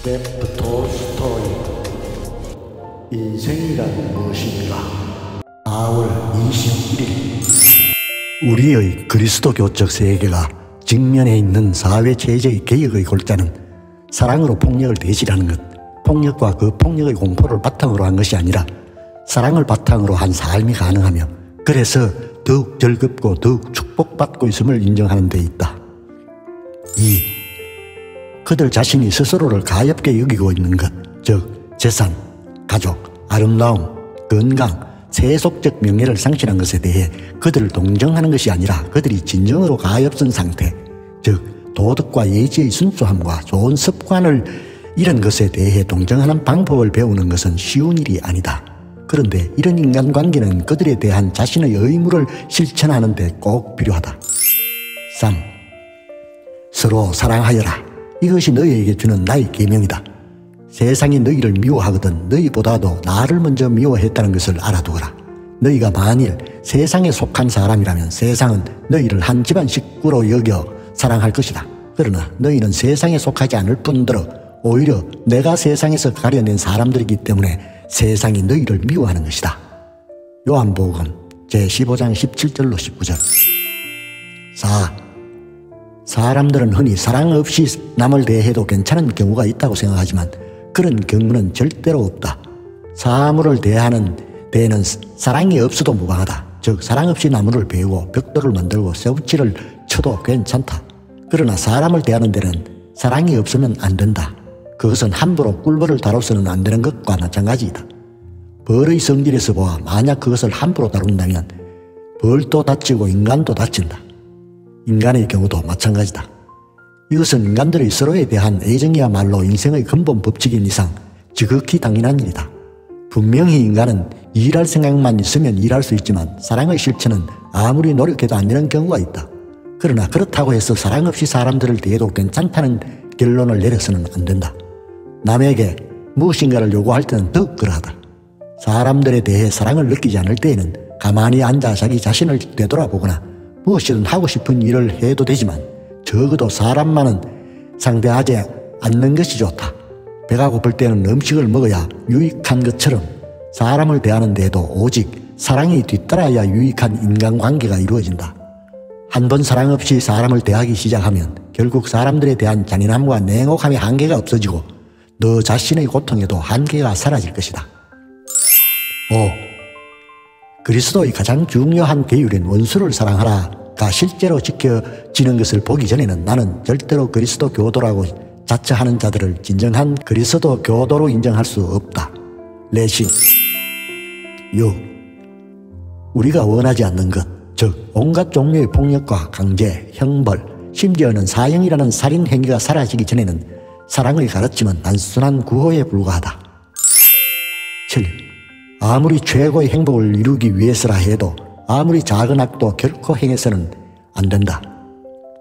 레프 톨스토이. 인생이란 무엇인가. 4월 21일. 우리의 그리스도교적 세계가 직면해 있는 사회 체제의 개혁의 골자는 사랑으로 폭력을 대질하는 것, 폭력과 그 폭력의 공포를 바탕으로 한 것이 아니라 사랑을 바탕으로 한 삶이 가능하며, 그래서 더욱 즐겁고 더욱 축복받고 있음을 인정하는 데 있다. 2. 그들 자신이 스스로를 가엽게 여기고 있는 것, 즉 재산, 가족, 아름다움, 건강, 세속적 명예를 상실한 것에 대해 그들을 동정하는 것이 아니라 그들이 진정으로 가엾은 상태, 즉 도덕과 예지의 순수함과 좋은 습관을 잃은 것에 대해 동정하는 방법을 배우는 것은 쉬운 일이 아니다. 그런데 이런 인간관계는 그들에 대한 자신의 의무를 실천하는 데 꼭 필요하다. 3. 서로 사랑하여라. 이것이 너희에게 주는 나의 계명이다. 세상이 너희를 미워하거든 너희보다도 나를 먼저 미워했다는 것을 알아두어라. 너희가 만일 세상에 속한 사람이라면 세상은 너희를 한 집안 식구로 여겨 사랑할 것이다. 그러나 너희는 세상에 속하지 않을 뿐더러 오히려 내가 세상에서 가려낸 사람들이기 때문에 세상이 너희를 미워하는 것이다. 요한복음 제15장 17절로 19절. 4. 사람들은 흔히 사랑 없이 남을 대해도 괜찮은 경우가 있다고 생각하지만 그런 경우는 절대로 없다. 사물을 대하는 데에는 사랑이 없어도 무방하다. 즉 사랑 없이 나무를 베우고 벽돌을 만들고 쇠붙이를 쳐도 괜찮다. 그러나 사람을 대하는 데는 사랑이 없으면 안 된다. 그것은 함부로 꿀벌을 다뤄서는 안 되는 것과 마찬가지이다. 벌의 성질에서 보아 만약 그것을 함부로 다룬다면 벌도 다치고 인간도 다친다. 인간의 경우도 마찬가지다. 이것은 인간들의 서로에 대한 애정이야말로 인생의 근본 법칙인 이상 지극히 당연한 일이다. 분명히 인간은 일할 생각만 있으면 일할 수 있지만 사랑의 실천은 아무리 노력해도 안 되는 경우가 있다. 그러나 그렇다고 해서 사랑 없이 사람들을 대해도 괜찮다는 결론을 내려서는 안 된다. 남에게 무엇인가를 요구할 때는 더욱 그러하다. 사람들에 대해 사랑을 느끼지 않을 때에는 가만히 앉아 자기 자신을 되돌아보거나 무엇이든 하고 싶은 일을 해도 되지만 적어도 사람만은 상대하지 않는 것이 좋다. 배가 고플 때는 음식을 먹어야 유익한 것처럼 사람을 대하는 데에도 오직 사랑이 뒤따라야 유익한 인간관계가 이루어진다. 한 번 사랑 없이 사람을 대하기 시작하면 결국 사람들에 대한 잔인함과 냉혹함의 한계가 없어지고 너 자신의 고통에도 한계가 사라질 것이다. 5. 그리스도의 가장 중요한 계율인 원수를 사랑하라가 실제로 지켜지는 것을 보기 전에는 나는 절대로 그리스도 교도라고 자처하는 자들을 진정한 그리스도 교도로 인정할 수 없다. 레신. 6. 우리가 원하지 않는 것, 즉 온갖 종류의 폭력과 강제, 형벌, 심지어는 사형이라는 살인 행위가 사라지기 전에는 사랑의 가르침은 단순한 구호에 불과하다. 7. 아무리 최고의 행복을 이루기 위해서라 해도 아무리 작은 악도 결코 행해서는 안 된다.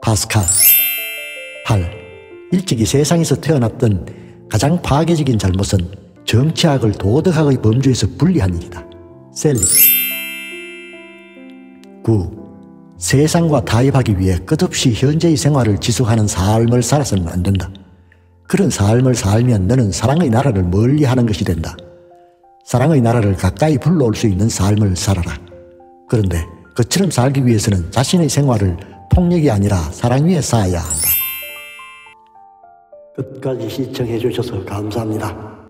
파스칼. 8. 일찍이 세상에서 태어났던 가장 파괴적인 잘못은 정치학을 도덕학의 범주에서 분리한 일이다. 셀리. 9. 세상과 타협하기 위해 끝없이 현재의 생활을 지속하는 삶을 살아서는 안 된다. 그런 삶을 살면 너는 사랑의 나라를 멀리하는 것이 된다. 사랑의 나라를 가까이 불러올 수 있는 삶을 살아라. 그런데 그처럼 살기 위해서는 자신의 생활을 폭력이 아니라 사랑 위에 쌓아야 한다. 끝까지 시청해 주셔서 감사합니다.